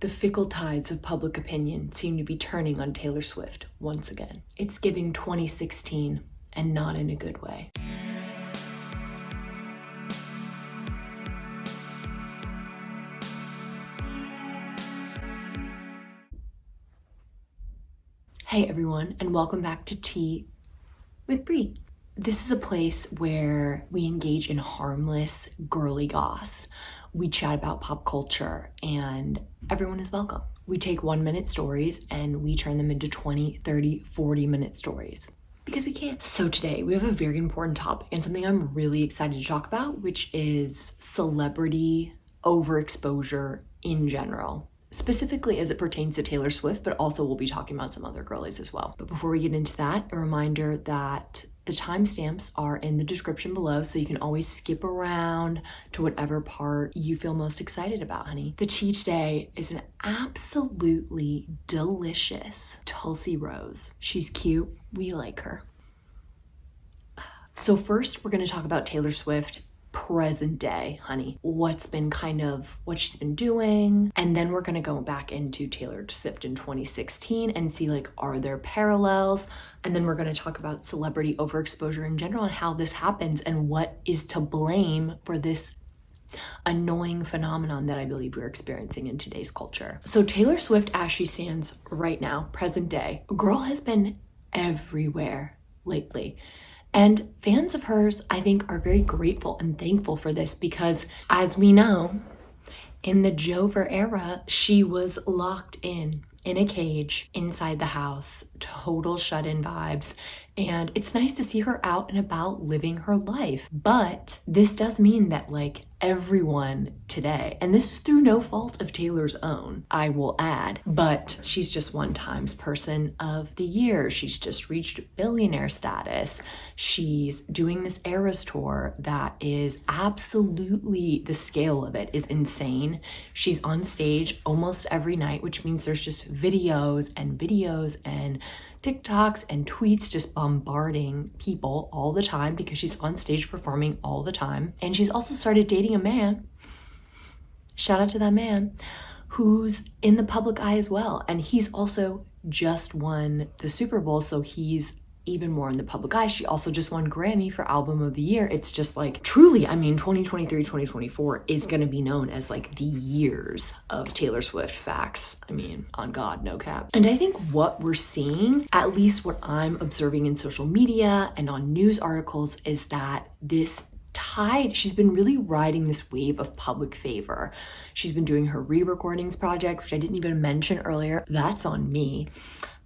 The fickle tides of public opinion seem to be turning on Taylor Swift once again. It's giving 2016, and not in a good way. Hey everyone, and welcome back to Tea with Bree. This is a place where we engage in harmless, girly goss. We chat about pop culture, and everyone is welcome. We take 1-minute stories and we turn them into 20, 30, 40-minute stories. Because we can. So today we have a very important topic and something I'm really excited to talk about, which is celebrity overexposure in general. Specifically as it pertains to Taylor Swift, but also we'll be talking about some other girlies as well. But before we get into that, a reminder that the timestamps are in the description below, so you can always skip around to whatever part you feel most excited about, honey. The tea today is an absolutely delicious Tulsi Rose. She's cute. We like her. So first, we're going to talk about Taylor Swift present day, honey. What she's been doing. And then we're going to go back into Taylor Swift in 2016 and see, are there parallels? And then we're going to talk about celebrity overexposure in general and how this happens and what is to blame for this annoying phenomenon that I believe we're experiencing in today's culture. So Taylor Swift, as she stands right now, present day, girl has been everywhere lately. And fans of hers, I think, are very grateful and thankful for this because, as we know, in the Jover era, she was locked in a cage inside the house, total shut-in vibes. And it's nice to see her out and about living her life. But this does mean that everyone today, and this is through no fault of Taylor's own, I will add, but she's just one Times Person of the Year. She's just reached billionaire status. She's doing this Eras tour that is absolutely, the scale of it is insane. She's on stage almost every night, which means there's just videos and TikToks and tweets just bombarding people all the time because she's on stage performing all the time. And she's also started dating a man, shout out to that man, who's in the public eye as well. And he's also just won the Super Bowl, so he's even more in the public eye. She also just won Grammy for Album of the Year. It's just truly, 2023, 2024 is going to be known as the years of Taylor Swift facts. On God, no cap. And I think what we're seeing, at least what I'm observing in social media and on news articles, is that this tide, she's been really riding this wave of public favor. She's been doing her re-recordings project, which I didn't even mention earlier. That's on me.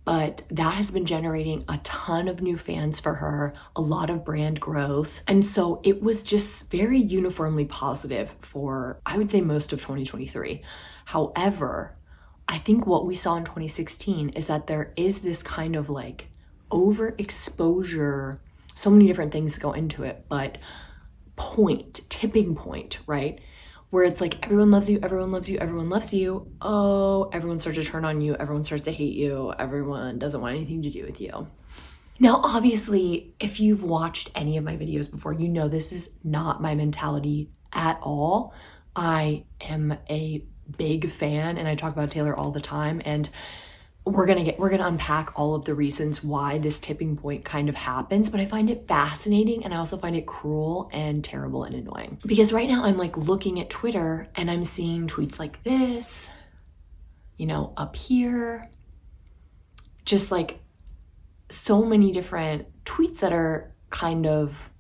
But that has been generating a ton of new fans for her, a lot of brand growth. And so it was just very uniformly positive for, I would say, most of 2023. However, I think what we saw in 2016 is that there is this kind of overexposure, so many different things go into it, but tipping point, right? Where it's everyone loves you, everyone loves you, everyone loves you. Oh, everyone starts to turn on you, everyone starts to hate you, everyone doesn't want anything to do with you. Now, obviously, if you've watched any of my videos before, you know this is not my mentality at all. I am a big fan and I talk about Taylor all the time, and we're gonna unpack all of the reasons why this tipping point kind of happens, but I find it fascinating and I also find it cruel and terrible and annoying. Because right now I'm looking at Twitter and I'm seeing tweets like this, up here, just so many different tweets that are kind of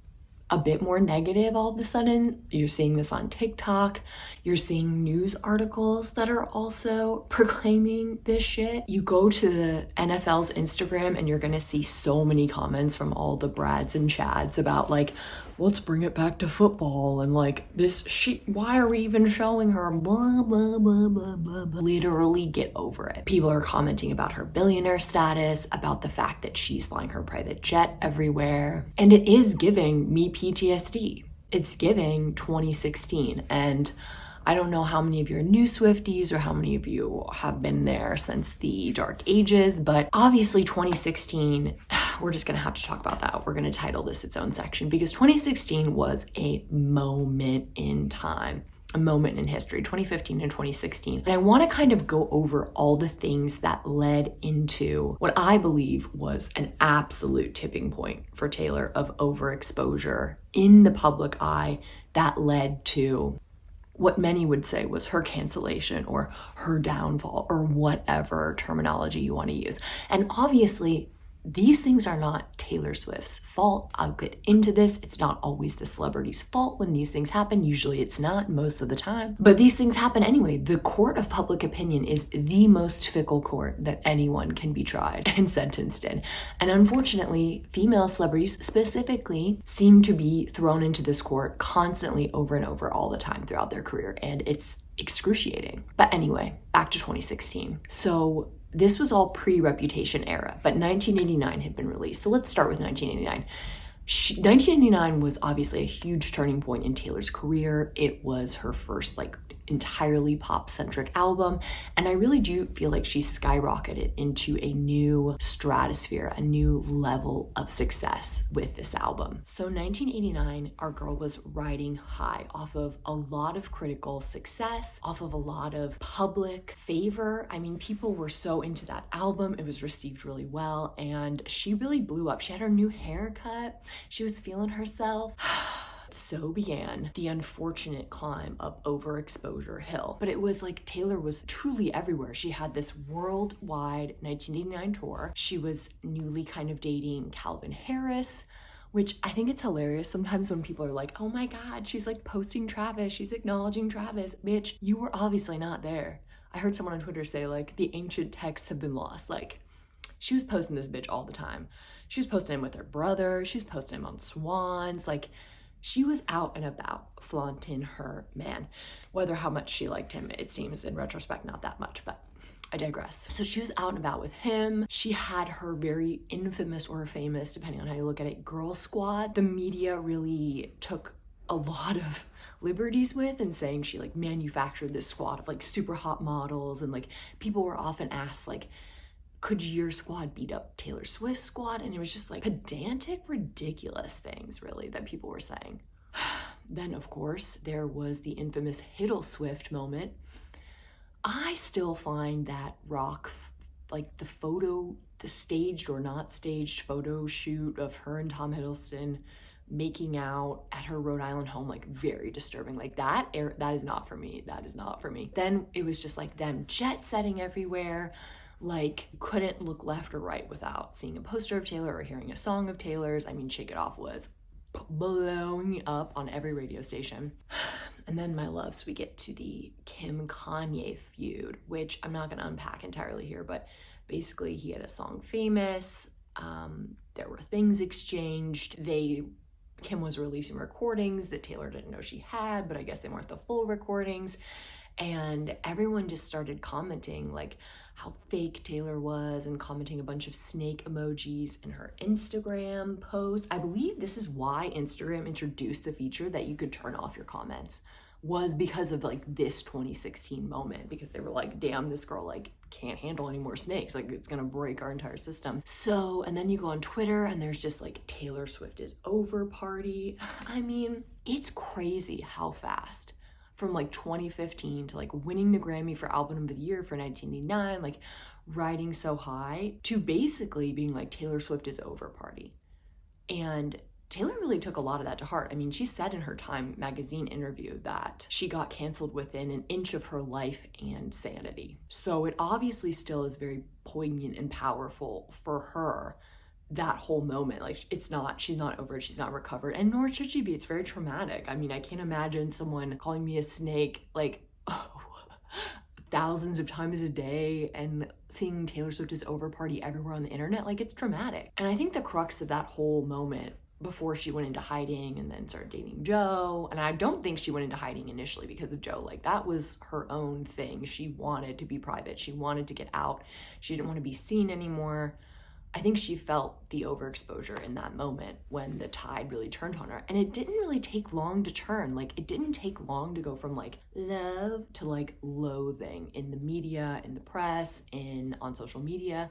a bit more negative all of a sudden. You're seeing this on TikTok. You're seeing news articles that are also proclaiming this shit. You go to the NFL's Instagram and you're gonna see so many comments from all the Brads and Chads about let's bring it back to football and why are we even showing her, blah, blah, blah, blah, blah, blah. Literally get over it. People are commenting about her billionaire status, about the fact that she's flying her private jet everywhere. And it is giving me PTSD. It's giving 2016. And I don't know how many of you are new Swifties or how many of you have been there since the dark ages, but obviously 2016, we're just gonna have to talk about that. We're gonna title this its own section because 2016 was a moment in time. a moment in history, 2015 and 2016. And I want to kind of go over all the things that led into what I believe was an absolute tipping point for Taylor of overexposure in the public eye that led to what many would say was her cancellation or her downfall or whatever terminology you want to use. And obviously, these things are not Taylor Swift's fault. I'll get into this. It's not always the celebrity's fault when these things happen. Usually it's not, most of the time. But these things happen anyway. The court of public opinion is the most fickle court that anyone can be tried and sentenced in. And unfortunately, female celebrities specifically seem to be thrown into this court constantly over and over all the time throughout their career. And it's excruciating. But anyway, back to 2016. So this was all pre-Reputation era, but 1989 had been released. So let's start with 1989. 1989 was obviously a huge turning point in Taylor's career. It was her first entirely pop-centric album, and I really do feel like she skyrocketed into a new stratosphere, a new level of success with this album. So 1989, our girl was riding high off of a lot of critical success, off of a lot of public favor. I mean, people were so into that album. It was received really well, and she really blew up. She had her new haircut. She was feeling herself. So began the unfortunate climb up overexposure hill. But it was like Taylor was truly everywhere. She had this worldwide 1989 tour. She was newly kind of dating Calvin Harris, which I think it's hilarious sometimes when people are like, oh my God, she's like posting Travis, she's acknowledging Travis. Bitch, you were obviously not there. I heard someone on Twitter say the ancient texts have been lost. She was posting this bitch all the time. She was posting him with her brother. She was posting him on Swans. She was out and about flaunting her man. Whether how much she liked him, it seems in retrospect, not that much, but I digress. So she was out and about with him. She had her very infamous or famous, depending on how you look at it, girl squad. The media really took a lot of liberties with and saying she manufactured this squad of super hot models, and people were often asked could your squad beat up Taylor Swift's squad? And it was just pedantic, ridiculous things really that people were saying. Then of course there was the infamous Hiddle Swift moment. I still find that rock, the staged or not staged photo shoot of her and Tom Hiddleston making out at her Rhode Island home, very disturbing. That is not for me. That is not for me. Then it was just them jet setting everywhere. Couldn't look left or right without seeing a poster of Taylor or hearing a song of Taylor's. I mean, Shake It Off was blowing up on every radio station. And then, my loves, we get to the Kim-Kanye feud, which I'm not going to unpack entirely here, but basically he had a song Famous. There were things exchanged. Kim was releasing recordings that Taylor didn't know she had, but I guess they weren't the full recordings. And everyone just started commenting how fake Taylor was and commenting a bunch of snake emojis in her Instagram post. I believe this is why Instagram introduced the feature that you could turn off your comments, was because of this 2016 moment, because they were damn, this girl can't handle any more snakes. It's gonna break our entire system. So, and then you go on Twitter and there's just Taylor Swift is over party. I mean, it's crazy how fast from 2015 to winning the Grammy for Album of the Year for 1989, riding so high, to basically being Taylor Swift is over party. And Taylor really took a lot of that to heart. I mean, she said in her Time magazine interview that she got canceled within an inch of her life and sanity. So it obviously still is very poignant and powerful for her, that whole moment. She's not over it, she's not recovered, and nor should she be. It's very traumatic. I mean, I can't imagine someone calling me a snake thousands of times a day and seeing Taylor Swift is over party everywhere on the internet. It's traumatic. And I think the crux of that whole moment, before she went into hiding and then started dating Joe, and I don't think she went into hiding initially because of Joe. That was her own thing. She wanted to be private. She wanted to get out. She didn't want to be seen anymore. I think she felt the overexposure in that moment when the tide really turned on her. And it didn't really take long to turn. It didn't take long to go from love to loathing in the media, in the press, on social media.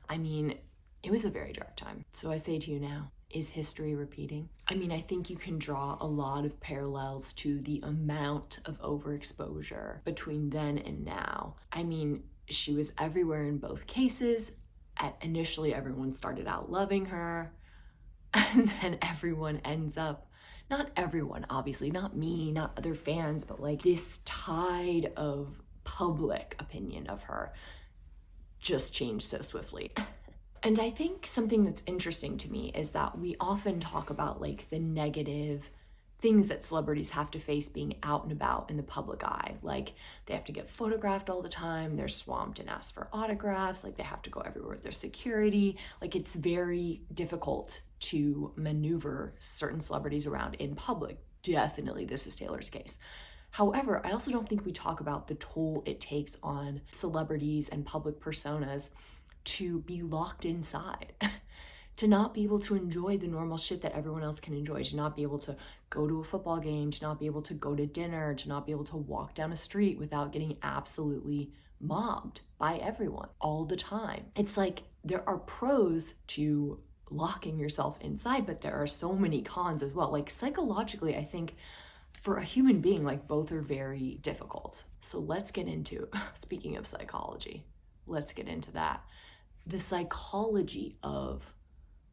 I mean, it was a very dark time. So I say to you now, Is history repeating? I mean, I think you can draw a lot of parallels to the amount of overexposure between then and now. I mean, she was everywhere in both cases. Initially, everyone started out loving her, and then everyone ends up, not everyone, obviously, not me, not other fans, but like this tide of public opinion of her just changed so swiftly. And I think something that's interesting to me is that we often talk about like the negative things that celebrities have to face being out and about in the public eye. Like they have to get photographed all the time, they're swamped and asked for autographs, like they have to go everywhere with their security. Like it's very difficult to maneuver certain celebrities around in public. Definitely, this is Taylor's case. However, I also don't think we talk about the toll it takes on celebrities and public personas to be locked inside, to not be able to enjoy the normal shit that everyone else can enjoy, to not be able to go to a football game, to not be able to go to dinner, to not be able to walk down a street without getting absolutely mobbed by everyone all the time. It's like there are pros to locking yourself inside, but there are so many cons as well. Like psychologically, I think for a human being, like both are very difficult. So let's get into, speaking of psychology, let's get into that. The psychology of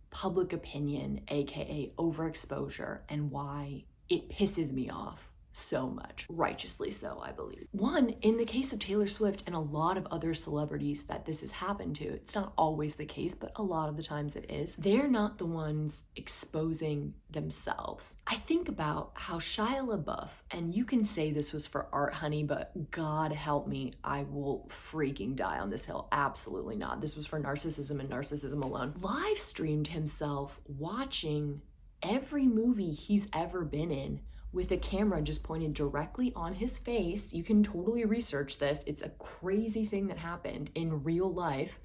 public opinion, aka overexposure, and why it pisses me off so much. Righteously so, I believe. One, in the case of Taylor Swift and a lot of other celebrities that this has happened to, it's not always the case, but a lot of the times it is, they're not the ones exposing themselves. I think about how Shia LaBeouf, and you can say this was for art, honey, but God help me, I will freaking die on this hill. Absolutely not. This was for narcissism and narcissism alone. Live streamed himself watching every movie he's ever been in with a camera just pointed directly on his face. You can totally research this. It's a crazy thing that happened in real life.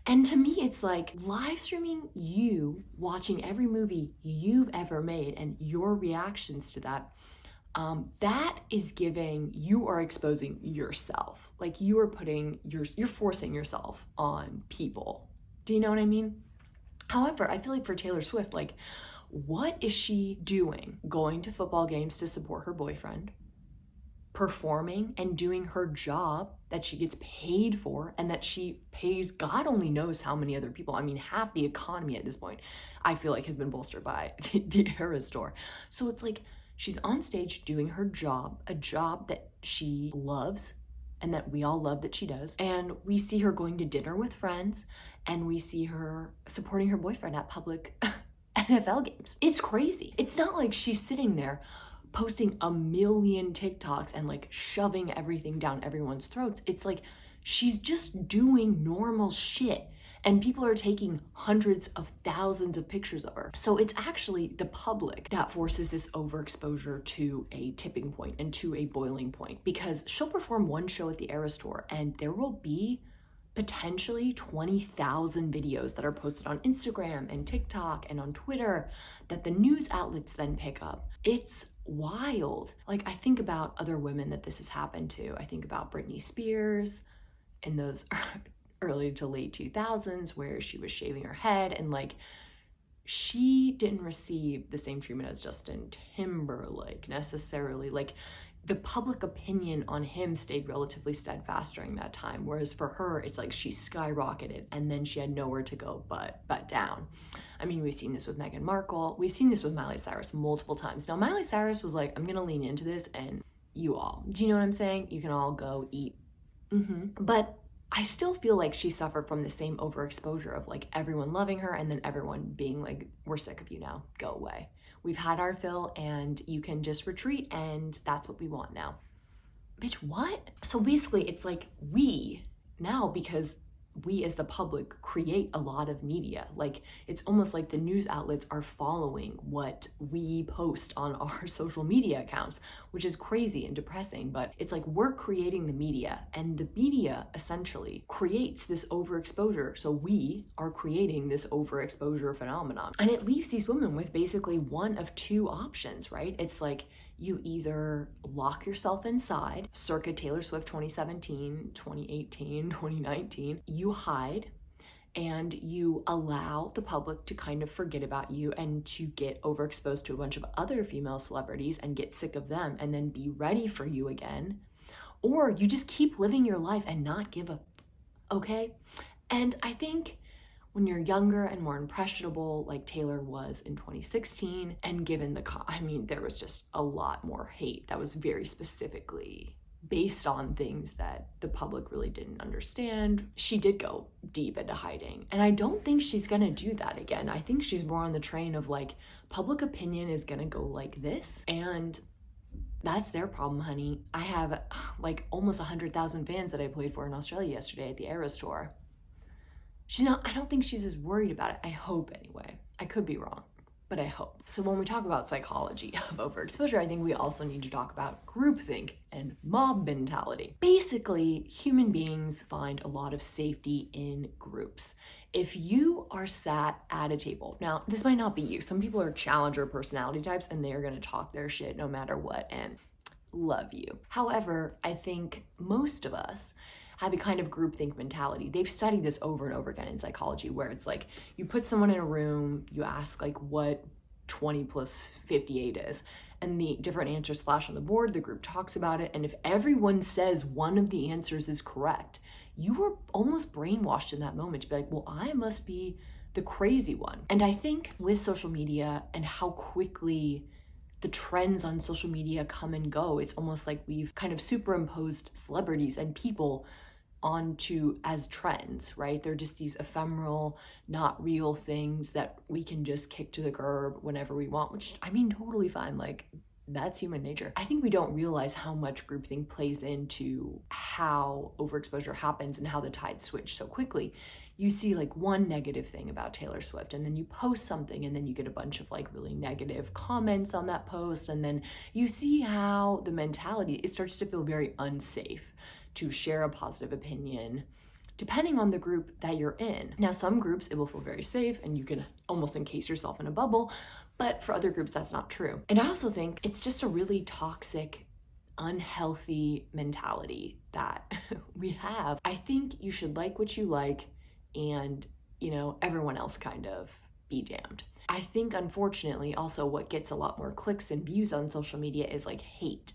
And to me, it's like live streaming you watching every movie you've ever made and your reactions to that. That is giving, you are exposing yourself. Like you are you're forcing yourself on people. Do you know what I mean? However, I feel like for Taylor Swift, like, what is she doing? Going to football games to support her boyfriend, performing and doing her job that she gets paid for and that she pays God only knows how many other people. I mean, half the economy at this point, I feel like has been bolstered by the Eras Tour. So it's like she's on stage doing her job, a job that she loves and that we all love that she does. And we see her going to dinner with friends and we see her supporting her boyfriend at public NFL games. It's crazy. It's not like she's sitting there posting a million TikToks and like shoving everything down everyone's throats. It's like she's just doing normal shit and people are taking hundreds of thousands of pictures of her. So it's actually the public that forces this overexposure to a tipping point and to a boiling point, because she'll perform one show at the Eras Tour and there will be potentially 20,000 videos that are posted on Instagram and TikTok and on Twitter that the news outlets then pick up. It's wild. Like I think about other women that this has happened to. I think about Britney Spears in those early to late 2000s where she was shaving her head and like she didn't receive the same treatment as Justin Timberlake necessarily. Like the public opinion on him stayed relatively steadfast during that time. Whereas for her, it's like she skyrocketed and then she had nowhere to go but down. I mean, we've seen this with Meghan Markle. We've seen this with Miley Cyrus multiple times. Now, Miley Cyrus was like, I'm gonna lean into this and you all, do you know what I'm saying? You can all go eat. But I still feel like she suffered from the same overexposure of like everyone loving her and then everyone being like, we're sick of you now, go away. We've had our fill and you can just retreat and that's what we want now. Bitch, what? So basically it's like we now, because we as the public create a lot of media. Like it's almost like the news outlets are following what we post on our social media accounts, which is crazy and depressing, but it's like we're creating the media and the media essentially creates this overexposure. So we are creating this overexposure phenomenon. And it leaves these women with basically one of two options, right? It's like you either lock yourself inside, circa Taylor Swift 2017, 2018, 2019, you hide and you allow the public to kind of forget about you and to get overexposed to a bunch of other female celebrities and get sick of them and then be ready for you again, or you just keep living your life and not give up, okay? And I think when you're younger and more impressionable, like Taylor was in 2016, and given there was just a lot more hate that was very specifically based on things that the public really didn't understand. She did go deep into hiding. And I don't think she's gonna do that again. I think she's more on the train of like, public opinion is gonna go like this, and that's their problem, honey. I have like almost 100,000 fans that I played for in Australia yesterday at the Eras Tour. I don't think she's as worried about it. I hope anyway. I could be wrong, but I hope. So when we talk about psychology of overexposure, I think we also need to talk about groupthink and mob mentality. Basically, human beings find a lot of safety in groups. If you are sat at a table, now this might not be you. Some people are challenger personality types and they're gonna talk their shit no matter what, and love you. However, I think most of us have a kind of groupthink mentality. They've studied this over and over again in psychology, where it's like you put someone in a room, you ask like what 20 plus 58 is, and the different answers flash on the board, the group talks about it, and if everyone says one of the answers is correct, you were almost brainwashed in that moment to be like, well, I must be the crazy one. And I think with social media and how quickly the trends on social media come and go, it's almost like we've kind of superimposed celebrities and people onto as trends, right? They're just these ephemeral, not real things that we can just kick to the curb whenever we want, which I mean, totally fine. Like, that's human nature. I think we don't realize how much groupthink plays into how overexposure happens and how the tides switch so quickly. You see like one negative thing about Taylor Swift, and then you post something, and then you get a bunch of like really negative comments on that post, and then you see how the mentality, it starts to feel very unsafe to share a positive opinion depending on the group that you're in. Now, some groups it will feel very safe and you can almost encase yourself in a bubble, but for other groups that's not true. And I also think it's just a really toxic, unhealthy mentality that we have. I think you should like what you like, and everyone else kind of be damned. I think unfortunately also what gets a lot more clicks and views on social media is like hate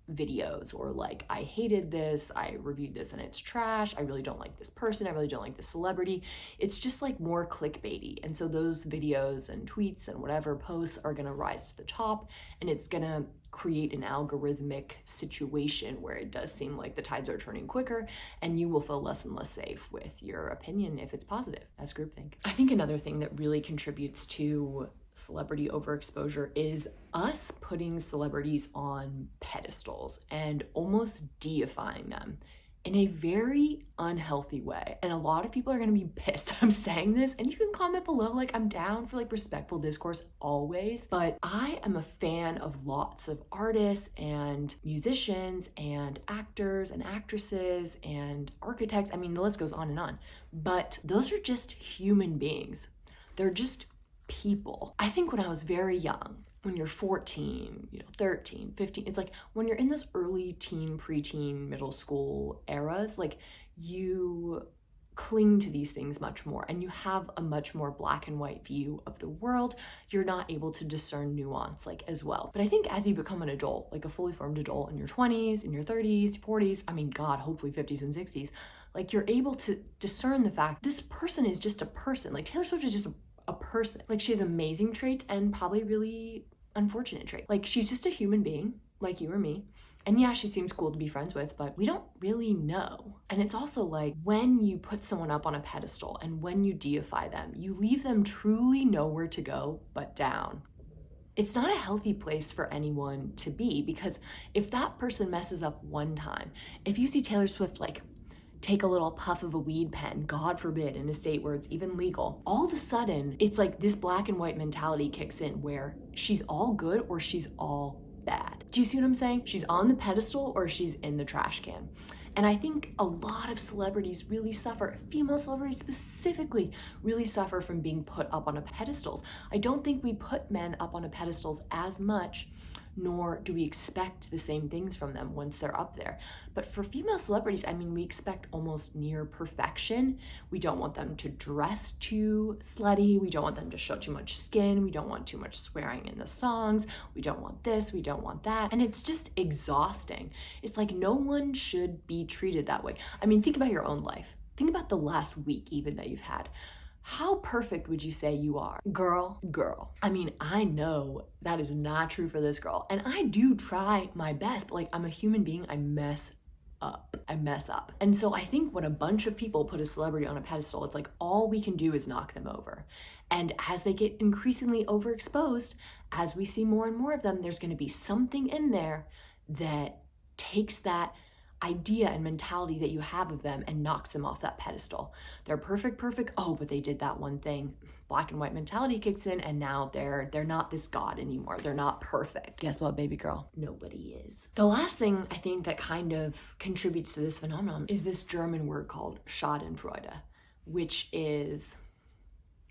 videos, or like, I hated this, I reviewed this and it's trash, I really don't like this person, I really don't like this celebrity. It's just like more clickbaity. And so those videos and tweets and whatever posts are gonna rise to the top, and it's gonna create an algorithmic situation where it does seem like the tides are turning quicker, and you will feel less and less safe with your opinion if it's positive. That's groupthink. I think another thing that really contributes to celebrity overexposure is us putting celebrities on pedestals and almost deifying them in a very unhealthy way. And a lot of people are gonna be pissed I'm saying this, and you can comment below, like, I'm down for like respectful discourse always, but I am a fan of lots of artists and musicians and actors and actresses and architects. I mean, the list goes on and on, but those are just human beings. They're just people. I think when I was very young, when you're 14, 13, 15, it's like when you're in this early teen, preteen, middle school eras, like you cling to these things much more and you have a much more black and white view of the world. You're not able to discern nuance like as well. But I think as you become an adult, like a fully formed adult in your 20s, in your 30s, 40s, I mean, God, hopefully 50s and 60s, like you're able to discern the fact this person is just a person. Like Taylor Swift is just a person. Like she has amazing traits and probably really unfortunate traits. Like she's just a human being like you or me. And yeah, she seems cool to be friends with, but we don't really know. And it's also like when you put someone up on a pedestal and when you deify them, you leave them truly nowhere to go but down. It's not a healthy place for anyone to be, because if that person messes up one time, if you see Taylor Swift like take a little puff of a weed pen, God forbid, in a state where it's even legal, all of a sudden it's like this black and white mentality kicks in where she's all good or she's all bad. Do you see what I'm saying? She's on the pedestal or she's in the trash can. And I think a lot of celebrities really suffer, female celebrities specifically really suffer from being put up on a pedestals. I don't think we put men up on a pedestals as much nor do we expect the same things from them once they're up there. But for female celebrities, I mean, we expect almost near perfection. We don't want them to dress too slutty. We don't want them to show too much skin. We don't want too much swearing in the songs. We don't want this. We don't want that. And it's just exhausting. It's like no one should be treated that way. I mean, think about your own life. Think about the last week even that you've had. How perfect would you say you are? Girl. I mean, I know that is not true for this girl. And I do try my best, but like I'm a human being, I mess up. And so I think when a bunch of people put a celebrity on a pedestal, it's like all we can do is knock them over. And as they get increasingly overexposed, as we see more and more of them, there's going to be something in there that takes that idea and mentality that you have of them and knocks them off that pedestal. They're perfect. Oh, but they did that one thing. Black and white mentality kicks in, and now they're not this god anymore. They're not perfect. Guess what, baby girl? Nobody is. The last thing I think that kind of contributes to this phenomenon is this German word called Schadenfreude, which is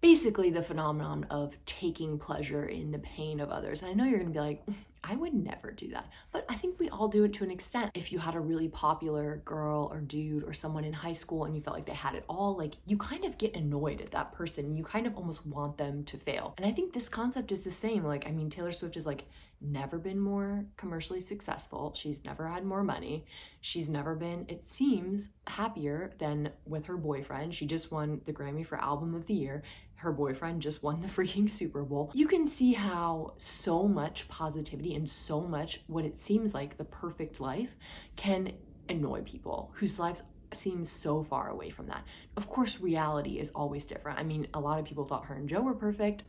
basically the phenomenon of taking pleasure in the pain of others. And I know you're gonna be like, I would never do that. But I think we all do it to an extent. If you had a really popular girl or dude or someone in high school and you felt like they had it all, like you kind of get annoyed at that person. You kind of almost want them to fail. And I think this concept is the same. Like, I mean, Taylor Swift is like never been more commercially successful. She's never had more money. She's never been, it seems, happier than with her boyfriend. She just won the Grammy for Album of the Year. Her boyfriend just won the freaking Super Bowl. You can see how so much positivity and so much what it seems like the perfect life can annoy people whose lives seem so far away from that. Of course, reality is always different. I mean, a lot of people thought her and Joe were perfect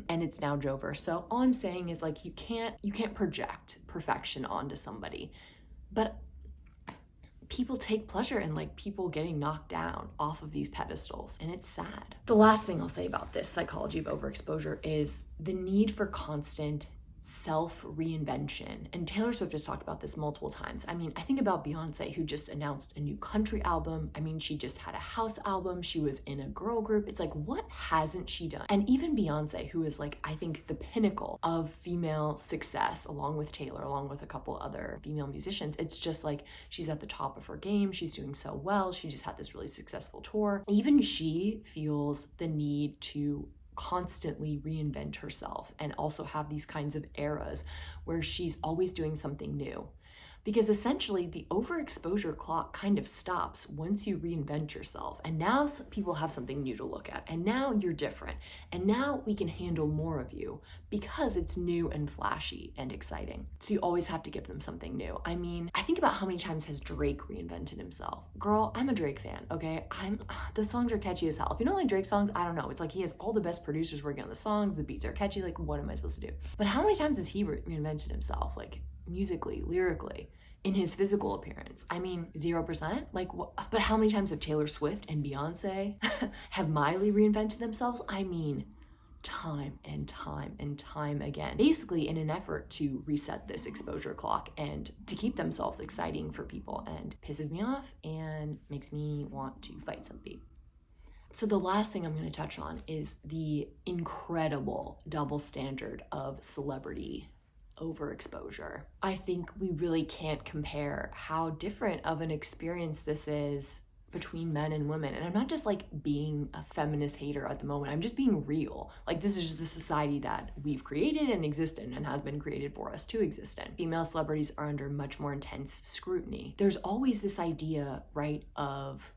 and it's now Joverse. So all I'm saying is like, you can't project perfection onto somebody, but people take pleasure in like people getting knocked down off of these pedestals, and it's sad. The last thing I'll say about this psychology of overexposure is the need for constant self-reinvention. And Taylor Swift has talked about this multiple times. I mean, I think about Beyonce, who just announced a new country album. I mean, she just had a house album. She was in a girl group. It's like, what hasn't she done? And even Beyonce, who is like, I think the pinnacle of female success, along with Taylor, along with a couple other female musicians, it's just like, she's at the top of her game. She's doing so well. She just had this really successful tour. Even she feels the need to constantly reinvent herself and also have these kinds of eras where she's always doing something new. Because essentially the overexposure clock kind of stops once you reinvent yourself. And now people have something new to look at. And now you're different. And now we can handle more of you because it's new and flashy and exciting. So you always have to give them something new. I mean, I think about how many times has Drake reinvented himself. Girl, I'm a Drake fan, okay? The songs are catchy as hell. If you don't like Drake songs, I don't know. It's like he has all the best producers working on the songs. The beats are catchy. Like, what am I supposed to do? But how many times has he reinvented himself? Like, musically, lyrically, in his physical appearance? I mean, 0%? Like, what? But how many times have Taylor Swift and Beyonce have Miley reinvented themselves? I mean, time and time again. Basically in an effort to reset this exposure clock and to keep themselves exciting for people, and pisses me off and makes me want to fight somebody. So the last thing I'm going to touch on is the incredible double standard of celebrity overexposure. I think we really can't compare how different of an experience this is between men and women. And I'm not just like being a feminist hater at the moment. I'm just being real. Like, this is just the society that we've created and exist in and has been created for us to exist in. Female celebrities are under much more intense scrutiny. There's always this idea, right, of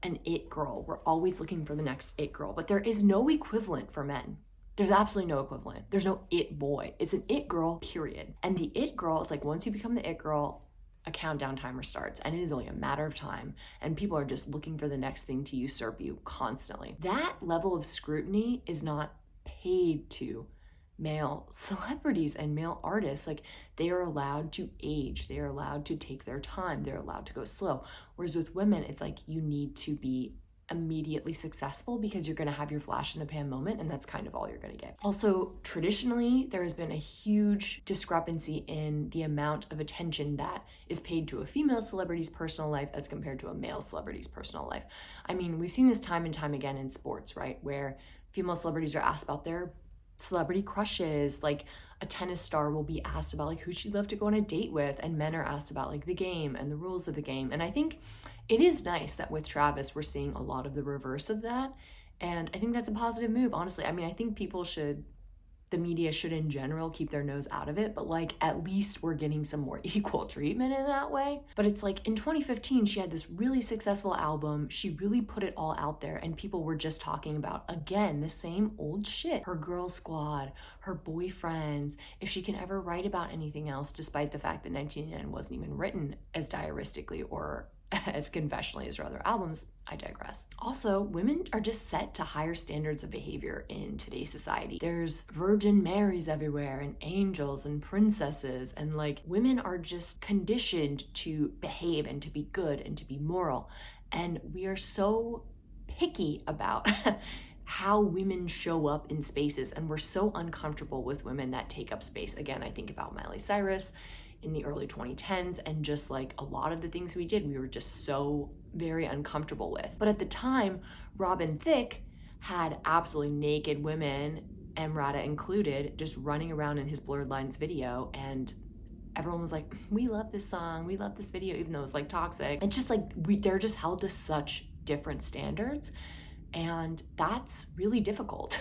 an it girl. We're always looking for the next it girl, but there is no equivalent for men. There's absolutely no equivalent. There's no it boy. It's an it girl, period. And the it girl, it's like once you become the it girl, a countdown timer starts, and it is only a matter of time, and people are just looking for the next thing to usurp you constantly. That level of scrutiny is not paid to male celebrities and male artists. Like, they are allowed to age, they are allowed to take their time, they're allowed to go slow. Whereas with women, it's like you need to be immediately successful because you're going to have your flash in the pan moment, and that's kind of all you're going to get. Also, traditionally, there has been a huge discrepancy in the amount of attention that is paid to a female celebrity's personal life as compared to a male celebrity's personal life. I mean, we've seen this time and time again in sports, right? Where female celebrities are asked about their celebrity crushes. Like, a tennis star will be asked about like who she'd love to go on a date with, and men are asked about like the game and the rules of the game. And I think it is nice that with Travis we're seeing a lot of the reverse of that, and I think that's a positive move, honestly. I mean, I think the media should in general keep their nose out of it, but like at least we're getting some more equal treatment in that way. But it's like in 2015, she had this really successful album. She really put it all out there, and people were just talking about, again, the same old shit. Her girl squad, her boyfriends, if she can ever write about anything else, despite the fact that 1989 wasn't even written as diaristically or as confessionally as her other albums. I digress. Also, women are just set to higher standards of behavior in today's society. There's Virgin Marys everywhere, and angels and princesses, and like women are just conditioned to behave and to be good and to be moral. And we are so picky about how women show up in spaces, and we're so uncomfortable with women that take up space. Again, I think about Miley Cyrus in the early 2010s, and just like a lot of the things we did, we were just so very uncomfortable with. But at the time, Robin Thicke had absolutely naked women, Emrata included, just running around in his Blurred Lines video, and everyone was like, we love this song, we love this video, even though it was like toxic. It's just like they're just held to such different standards. And that's really difficult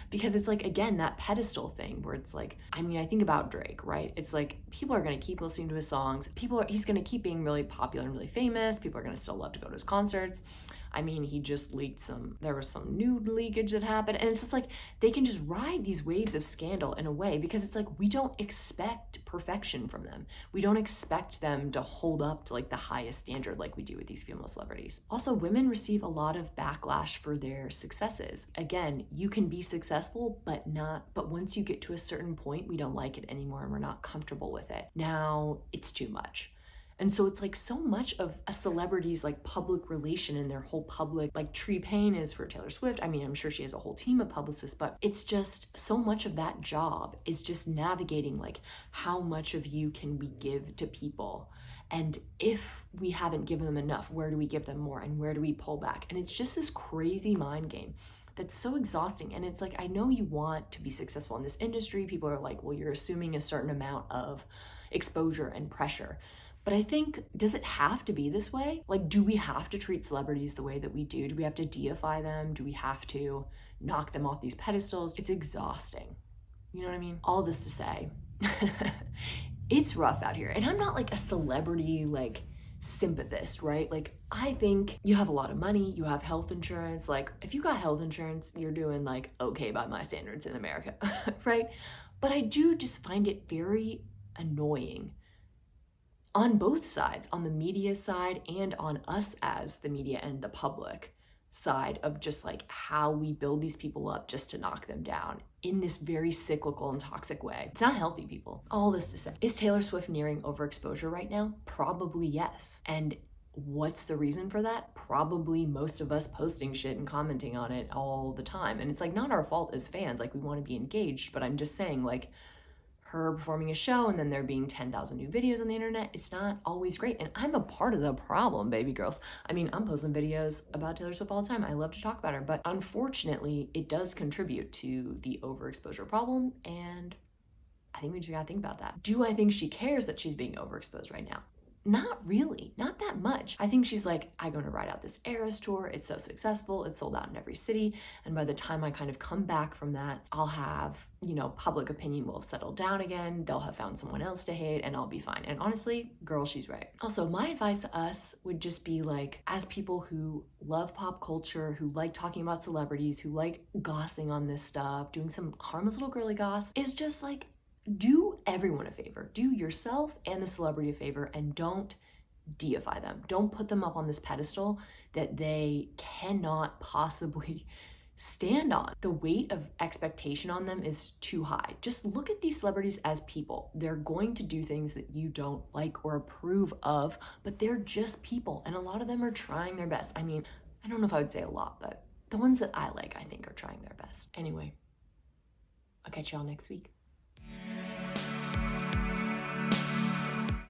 because it's like, again, that pedestal thing where it's like, I mean, I think about Drake, right? It's like people are going to keep listening to his songs. He's going to keep being really popular and really famous. People are going to still love to go to his concerts. I mean, he just leaked there was some nude leakage that happened. And it's just like, they can just ride these waves of scandal in a way, because it's like, we don't expect perfection from them. We don't expect them to hold up to like the highest standard like we do with these female celebrities. Also, women receive a lot of backlash for their successes. Again, you can be successful, but once you get to a certain point, we don't like it anymore and we're not comfortable with it. Now it's too much. And so it's like so much of a celebrity's like public relation and their whole public, like Tree Payne is for Taylor Swift. I mean, I'm sure she has a whole team of publicists, but it's just so much of that job is just navigating like how much of you can we give to people. And if we haven't given them enough, where do we give them more, and where do we pull back? And it's just this crazy mind game that's so exhausting. And it's like, I know you want to be successful in this industry. People are like, well, you're assuming a certain amount of exposure and pressure. But I think, does it have to be this way? Like, do we have to treat celebrities the way that we do? Do we have to deify them? Do we have to knock them off these pedestals? It's exhausting. You know what I mean? All this to say, it's rough out here. And I'm not like a celebrity, like, sympathist, right? Like, I think you have a lot of money, you have health insurance. Like, if you got health insurance, you're doing like okay by my standards in America, right? But I do just find it very annoying on both sides, on the media side and on us as the media and the public side, of just like how we build these people up just to knock them down in this very cyclical and toxic way. It's not healthy, people. All this to say, is Taylor Swift nearing overexposure right now? Probably yes. And what's the reason for that? Probably most of us posting shit and commenting on it all the time. And it's like not our fault as fans, like we want to be engaged, but I'm just saying, like, her performing a show and then there being 10,000 new videos on the internet, it's not always great. And I'm a part of the problem, baby girls. I mean, I'm posting videos about Taylor Swift all the time. I love to talk about her, but unfortunately, it does contribute to the overexposure problem. And I think we just gotta think about that. Do I think she cares that she's being overexposed right now? Not really, not that much. I think she's like, I'm going to ride out this Eras tour. It's so successful. It's sold out in every city. And by the time I kind of come back from that, I'll have, public opinion will have settled down again. They'll have found someone else to hate and I'll be fine. And honestly, girl, she's right. Also, my advice to us would just be like, as people who love pop culture, who like talking about celebrities, who like gossing on this stuff, doing some harmless little girly goss, is just like, do everyone a favor. Do yourself and the celebrity a favor, and don't deify them. Don't put them up on this pedestal that they cannot possibly stand on. The weight of expectation on them is too high. Just look at these celebrities as people. They're going to do things that you don't like or approve of, but they're just people. And a lot of them are trying their best. I mean, I don't know if I would say a lot, but the ones that I like, I think are trying their best. Anyway, I'll catch y'all next week.